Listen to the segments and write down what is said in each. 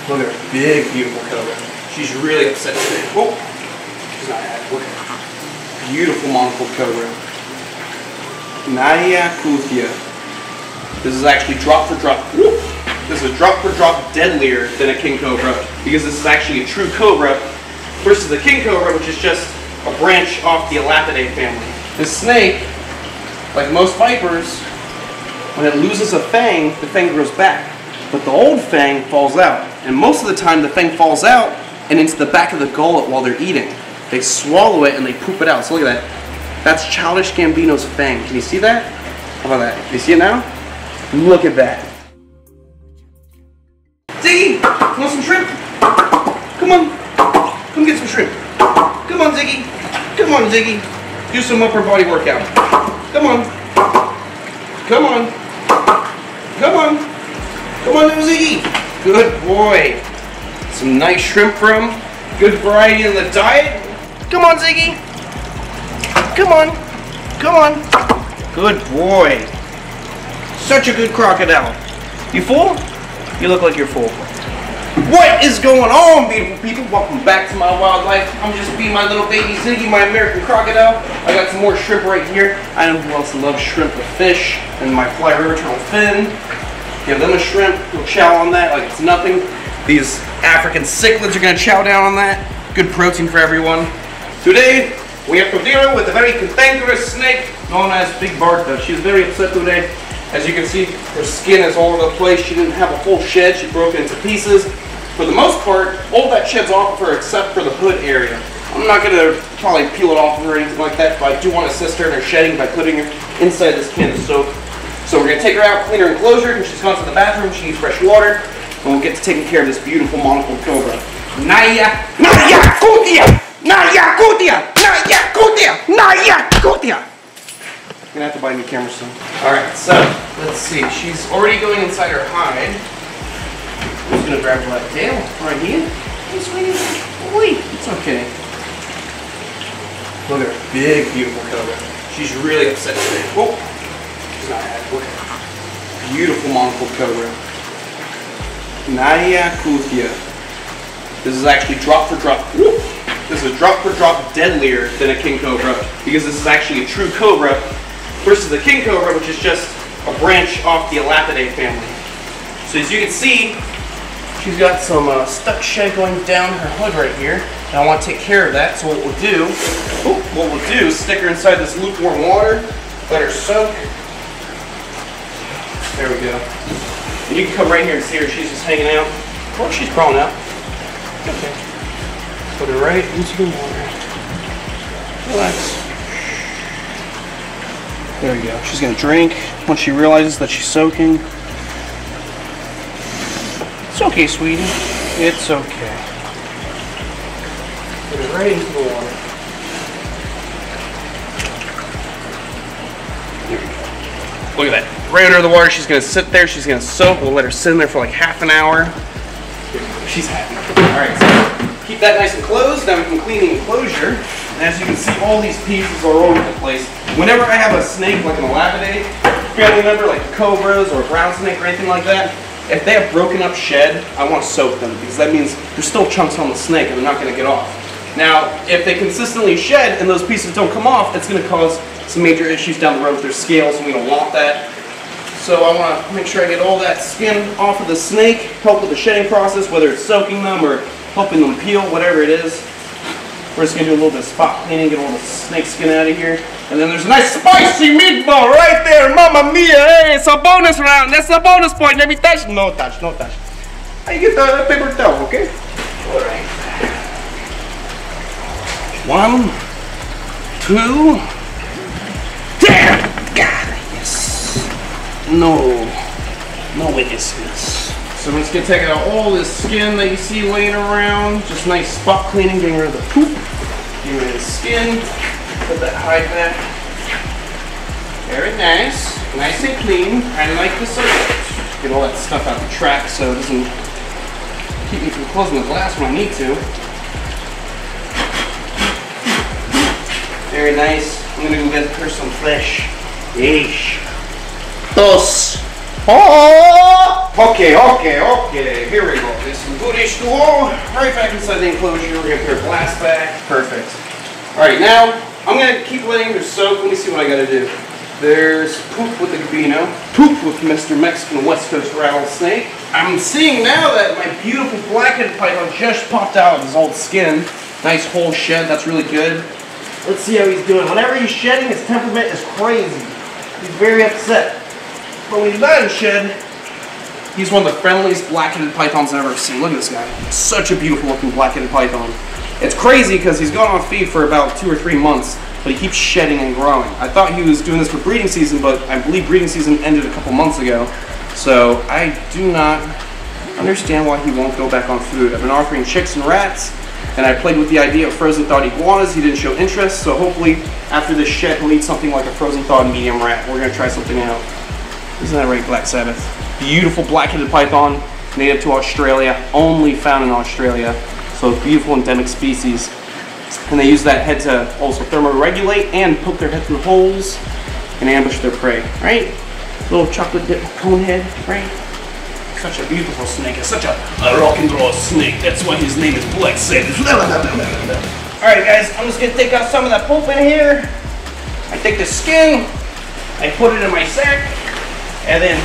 Look at her big, beautiful cobra. She's really upset today. Whoa. She's not happy. Look at her. Beautiful monocled cobra. Kuthia. This is actually drop for drop. Whoop. This is drop for drop deadlier than a king cobra because this is actually a true cobra versus the king cobra, which is just a branch off the Elapidae family. This snake, like most vipers, when it loses a fang, the fang grows back. But the old fang falls out. And most of the time the fang falls out and into the back of the gullet while they're eating. They swallow it and they poop it out. So look at that. That's Childish Gambino's fang. Can you see that? How about that? Can you see it now? Look at that. Ziggy! Want some shrimp? Come on. Come get some shrimp. Come on, Ziggy. Come on, Ziggy. Do some upper body workout. Come on. Come on. Come on. Come on, little Ziggy. Good boy. Some nice shrimp for him. Good variety in the diet. Come on, Ziggy. Come on. Come on. Good boy. Such a good crocodile. You full? You look like you're full. What is going on, beautiful people? Welcome back to my wildlife. I'm just being my little baby Ziggy, my American crocodile. I got some more shrimp right here. I know who else loves shrimp with fish, and my fly river turtle fin. Give them a shrimp, we'll chow on that like it's nothing. These African cichlids are gonna chow down on that. Good protein for everyone. Today, we have to deal with a very cantankerous snake known as Big Bartha. She's very upset today. As you can see, her skin is all over the place. She didn't have a full shed. She broke it into pieces. For the most part, all that shed's off of her except for the hood area. I'm not going to probably peel it off of her or anything like that, but I do want to assist her in her shedding by putting her inside this can of soap. So we're going to take her out, clean her enclosure, and she's gone to the bathroom. She needs fresh water, and we'll get to taking care of this beautiful monocled cobra. Naya Kutia! Naya Kutia! Naya Kutia! Naya Kutia! I'm gonna have to buy a new camera soon. Alright, so let's see. She's already going inside her hide. I'm just gonna grab her that tail right here. Hey, sweetie. Oi, it's okay. Look at her big, beautiful cobra. She's really upset today. Whoa. She's not happy. Look at her. Beautiful monocled cobra. Kuthia. This is actually drop for drop. Whoop. This is drop for drop deadlier than a king cobra because this is actually a true cobra versus the king cobra, which is just a branch off the Elapidae family. So as you can see, she's got some stuck shed going down her hood right here, and I want to take care of that. So what we'll do is stick her inside this lukewarm water, let her soak. There we go. And you can come right here and see her. She's just hanging out. Or she's crawling out. Okay. Put her right into the water. Relax. There we go. She's going to drink once she realizes that she's soaking. It's okay, sweetie. It's okay. Put her right into the water. There we go. Look at that. Right under the water, she's going to sit there. She's going to soak. We'll let her sit in there for like half an hour. She's happy. Alright, so keep that nice and closed. Now we can clean the enclosure. And as you can see, all these pieces are all over the place. Whenever I have a snake like an Elapidae family member, like cobras or a brown snake or anything like that, if they have broken up shed, I want to soak them because that means there's still chunks on the snake and they're not going to get off. Now, if they consistently shed and those pieces don't come off, it's going to cause some major issues down the road with their scales, and we don't want that. So I want to make sure I get all that skin off of the snake, help with the shedding process, whether it's soaking them or helping them peel, whatever it is. We're just going to do a little bit of spot cleaning, get all the snake skin out of here. And then there's a nice spicy meatball right there. Mamma mia, hey, it's a bonus round. That's a bonus point. Let me touch. No touch, no touch. I get the paper towel, okay? All right. 1, 2, damn! God, yes. No witnesses. So I'm just going to take out all this skin that you see laying around. Just nice spot cleaning, getting rid of the poop, getting rid of the skin. Put that hide back. Very nice. Nice and clean. I like the subject. Get all that stuff out the track so it doesn't keep me from closing the glass when I need to. Very nice. I'm going to go get her some flesh. Yeesh. Dos. Oh! Okay. Here we go. There's some good H2O right back inside the enclosure. We're gonna put our glass back. Perfect. All right, now I'm gonna keep letting her soak. Let me see what I gotta do. There's poop with the Gabino, poop with Mr. Mexican West Coast rattlesnake. I'm seeing now that my beautiful black-headed python just popped out of his old skin. Nice whole shed, that's really good. Let's see how he's doing. Whenever he's shedding, his temperament is crazy. He's very upset. But when he's not in shed, he's one of the friendliest black-headed pythons I've ever seen. Look at this guy. Such a beautiful looking black-headed python. It's crazy because he's gone on feed for about 2 or 3 months, but he keeps shedding and growing. I thought he was doing this for breeding season, but I believe breeding season ended a couple months ago. So I do not understand why he won't go back on food. I've been offering chicks and rats, and I played with the idea of frozen thawed iguanas. He didn't show interest, so hopefully after this shed he'll eat something like a frozen thawed medium rat. We're gonna try something out. Isn't that right, Black Sabbath? Beautiful black-headed python, native to Australia, only found in Australia. So beautiful endemic species. And they use that head to also thermoregulate and poke their head through holes and ambush their prey, right? Little chocolate dip cone head, right? Such a beautiful snake. It's such a rock and roll snake. That's why his name is Black Sabbath. Alright guys, I'm just gonna take out some of that poop in here. I take the skin, I put it in my sack, and then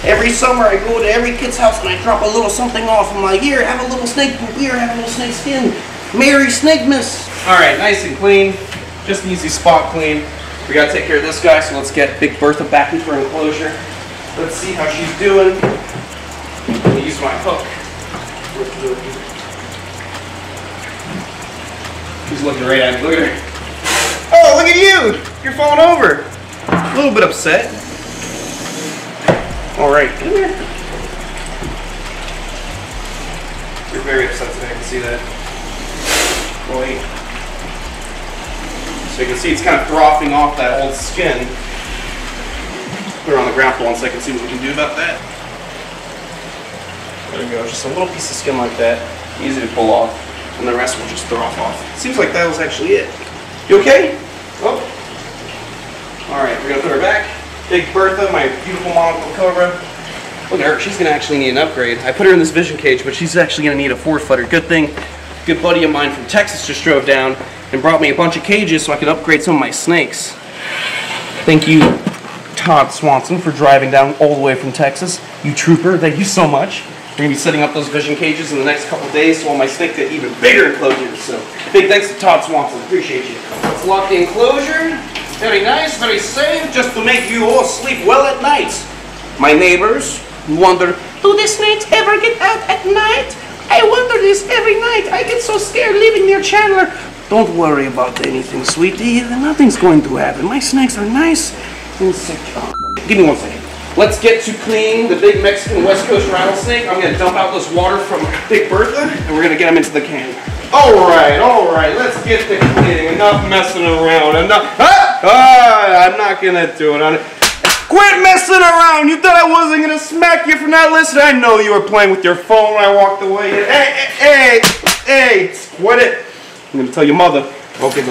every summer I go to every kid's house and I drop a little something off. I'm like, here, have a little snake poop, here, have a little snake skin. Merry Snakemas! Alright, nice and clean. Just an easy spot clean. We gotta take care of this guy, so let's get Big Bertha back into her enclosure. Let's see how she's doing. I'm gonna use my hook. She's looking right at me. Look at her. Oh, look at you! You're falling over. A little bit upset. Alright, come here. You're very upset today, I can see that. Wait. So you can see it's kind of frothing off that old skin. Put her on the ground for 1 second, see what we can do about that. There we go, just a little piece of skin like that. Easy to pull off. And the rest will just throw off. Seems like that was actually it. You okay? Oh. Alright, we're gonna put her back. Big Bertha, my beautiful monocle cobra. Look at her, she's gonna actually need an upgrade. I put her in this vision cage, but she's actually gonna need a 4-footer. Good thing, good buddy of mine from Texas just drove down and brought me a bunch of cages so I could upgrade some of my snakes. Thank you, Todd Swanson, for driving down all the way from Texas. You trooper, thank you so much. We're gonna be setting up those vision cages in the next couple days so all my snakes get even bigger enclosures. So big thanks to Todd Swanson, appreciate you. Let's lock the enclosure. Very nice, very safe, just to make you all sleep well at night. My neighbors wonder, do the snakes ever get out at night? I wonder this every night. I get so scared living near Chandler. Don't worry about anything, sweetie. Nothing's going to happen. My snakes are nice and secure. Give me 1 second. Let's get to clean the big Mexican West Coast rattlesnake. I'm going to dump out this water from Big Bertha, and we're going to get him into the can. All right, let's get the cleaning. Enough messing around. I'm not going to do it. Quit messing around! You thought I wasn't going to smack you for not listening? I know you were playing with your phone when I walked away. Hey, quit it. I'm going to tell your mother. Okay.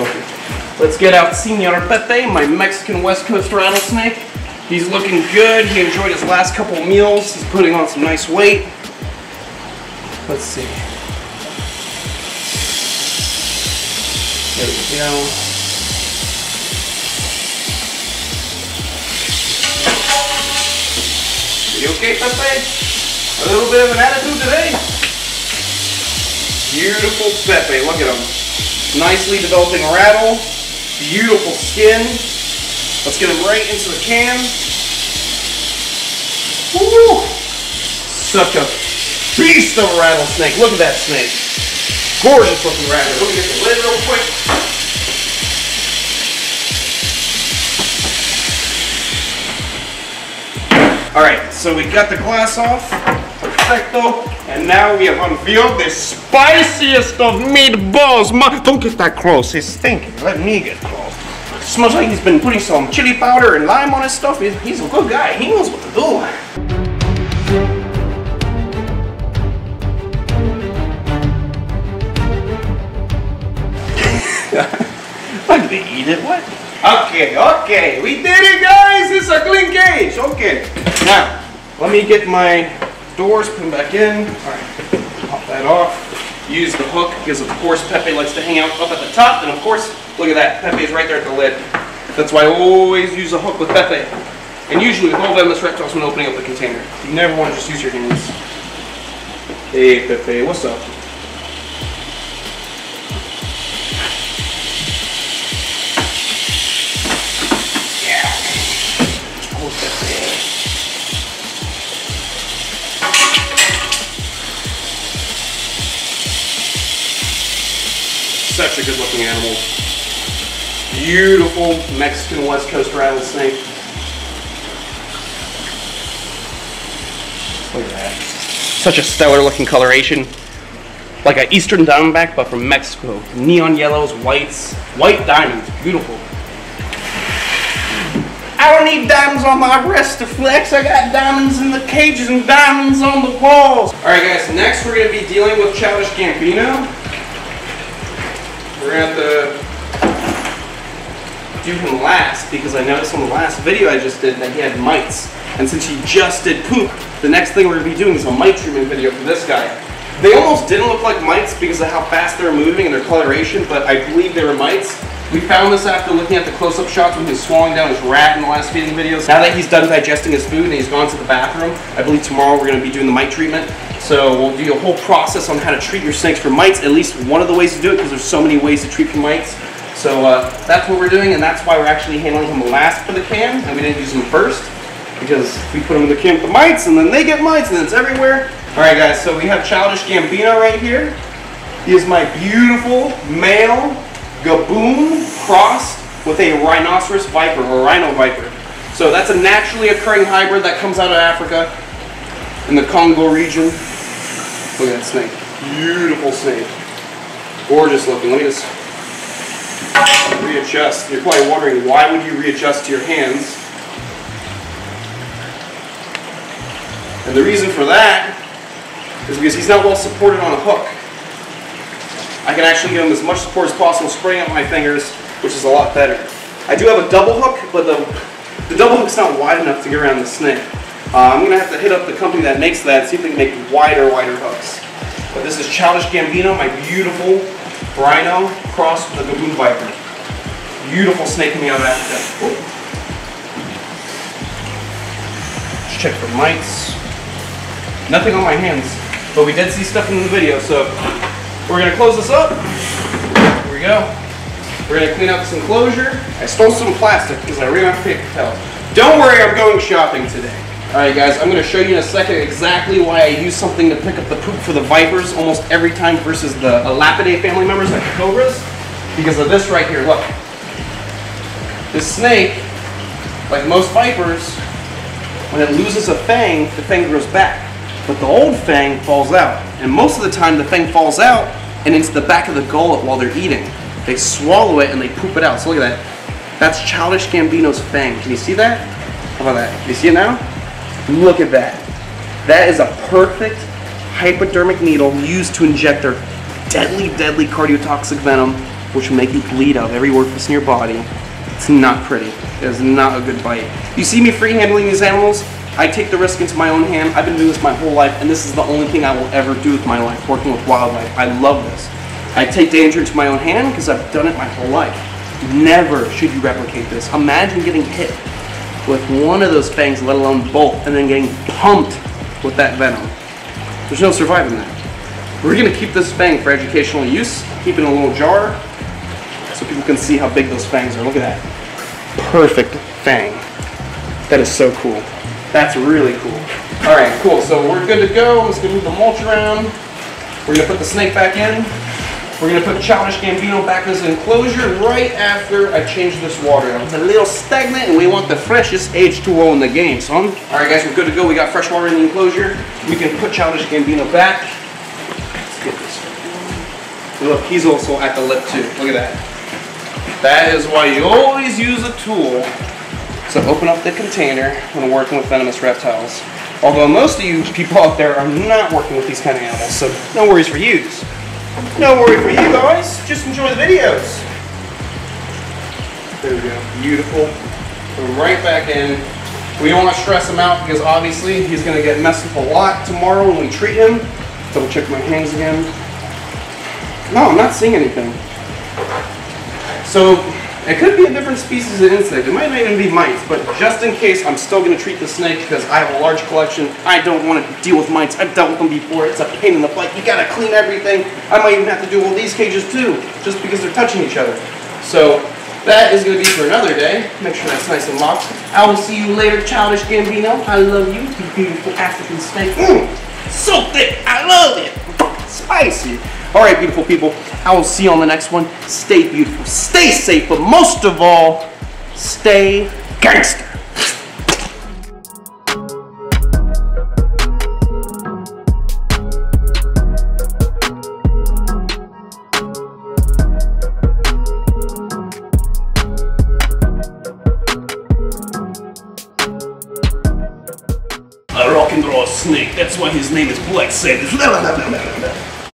Let's get out Senor Pepe, my Mexican West Coast rattlesnake. He's looking good. He enjoyed his last couple meals. He's putting on some nice weight. Let's see. There we go. You okay, Pepe? A little bit of an attitude today? Beautiful Pepe, look at him. Nicely developing rattle, beautiful skin. Let's get him right into the can. Woo! Such a beast of a rattlesnake. Look at that snake. Gorgeous looking rattle. Let me get the lid real quick. Alright, so we got the glass off, perfecto, and now we have unveiled the spiciest of meatballs. Don't get that close, he's stinking. Let me get close. Smells like he's been putting some chili powder and lime on his stuff. He's a good guy, he knows what to do. I'm gonna eat it, what? Okay, we did it, guys! It's a clean cage, okay. Now, let me get my doors, put them back in. All right. Pop that off. Use the hook because of course Pepe likes to hang out up at the top, and of course, look at that, Pepe is right there at the lid. That's why I always use a hook with Pepe. And usually with all venomous reptiles when opening up the container. You never want to just use your hands. Hey Pepe, what's up? Yeah. Oh Pepe. Such a good looking animal. Beautiful Mexican West Coast rattlesnake. Look at that. Such a stellar looking coloration. Like an eastern diamondback, but from Mexico. Neon yellows, whites, white diamonds. Beautiful. I don't need diamonds on my wrist to flex. I got diamonds in the cages and diamonds on the walls. Alright guys, next we're going to be dealing with Childish Gambino. We're going to have to do him last because I noticed on the last video I just did that he had mites. And since he just did poop, the next thing we're going to be doing is a mite treatment video for this guy. They almost didn't look like mites because of how fast they were moving and their coloration, but I believe they were mites. We found this after looking at the close-up shots when he was swallowing down his rat in the last feeding videos. Now that he's done digesting his food and he's gone to the bathroom, I believe tomorrow we're going to be doing the mite treatment. So we'll do a whole process on how to treat your snakes for mites, at least one of the ways to do it because there's so many ways to treat for mites. So that's what we're doing, and that's why we're actually handling him last for the can, and we didn't use him first, because we put him in the can with the mites, and then they get mites, and it's everywhere. Alright guys, so we have Childish Gambino right here. He is my beautiful male gaboon crossed with a rhinoceros viper, or rhino viper. So that's a naturally occurring hybrid that comes out of Africa, in the Congo region. Look at that snake. Beautiful snake. Gorgeous looking. Let me just readjust. You're probably wondering, why would you readjust to your hands? And the reason for that is because he's not well supported on a hook. I can actually give him as much support as possible, spraying up my fingers, which is a lot better. I do have a double hook, but the double hook's not wide enough to get around the snake. I'm going to have to hit up the company that makes that and see if they can make wider hooks. But this is Childish Gambino, my beautiful rhino crossed with a gaboon viper. Beautiful snake coming out of Africa. Let's check for mites. Nothing on my hands, but we did see stuff in the video, so we're going to close this up. Here we go. We're going to clean up this enclosure. I stole some plastic because I ran out of paper towels. Don't worry, I'm going shopping today. Alright guys, I'm going to show you in a second exactly why I use something to pick up the poop for the vipers almost every time versus the Elapidae family members like the cobras. Because of this right here, look. This snake, like most vipers, when it loses a fang, the fang grows back. But the old fang falls out. And most of the time the fang falls out and into the back of the gullet while they're eating. They swallow it and they poop it out. So look at that. That's Childish Gambino's fang. Can you see that? How about that? Can you see it now? Look at that. That is a perfect hypodermic needle used to inject their deadly, deadly cardiotoxic venom, which will make you bleed out of every orifice in your body. It's not pretty. It is not a good bite. You see me free handling these animals? I take the risk into my own hand. I've been doing this my whole life, and this is the only thing I will ever do with my life, working with wildlife. I love this. I take danger into my own hand because I've done it my whole life. Never should you replicate this. Imagine getting hit with one of those fangs, let alone both, and then getting pumped with that venom. There's no surviving that. We're going to keep this fang for educational use, keep it in a little jar, so people can see how big those fangs are. Look at that. Perfect fang. That is so cool. That's really cool. Alright, cool. So we're good to go. I'm just going to move the mulch around. We're going to put the snake back in. We're going to put Childish Gambino back in this enclosure right after I change this water out. It's a little stagnant and we want the freshest H2O in the game, son. Alright guys, we're good to go. We got fresh water in the enclosure. We can put Childish Gambino back. Let's get this. Look, he's also at the lip too. Look at that. That is why you always use a tool to open up the container when working with venomous reptiles. Although most of you people out there are not working with these kind of animals, so no worries for yous. No worry for you guys, just enjoy the videos. There we go, beautiful. Put him right back in. We don't want to stress him out because obviously he's going to get messed with a lot tomorrow when we treat him. Double check my hands again. No, I'm not seeing anything. So, it could be a different species of insect. It might not even be mites, but just in case, I'm still going to treat the snake because I have a large collection. I don't want to deal with mites. I've dealt with them before. It's a pain in the butt. You got to clean everything. I might even have to do all these cages too, just because they're touching each other. So, that is going to be for another day. Make sure that's nice and locked. I will see you later, childish Gambino. I love you, you beautiful African snake. So thick. I love it. Spicy. All right, beautiful people. I will see you on the next one. Stay beautiful, stay safe, but most of all, stay gangster. A rock and roll snake. That's why his name is Black Sabbath.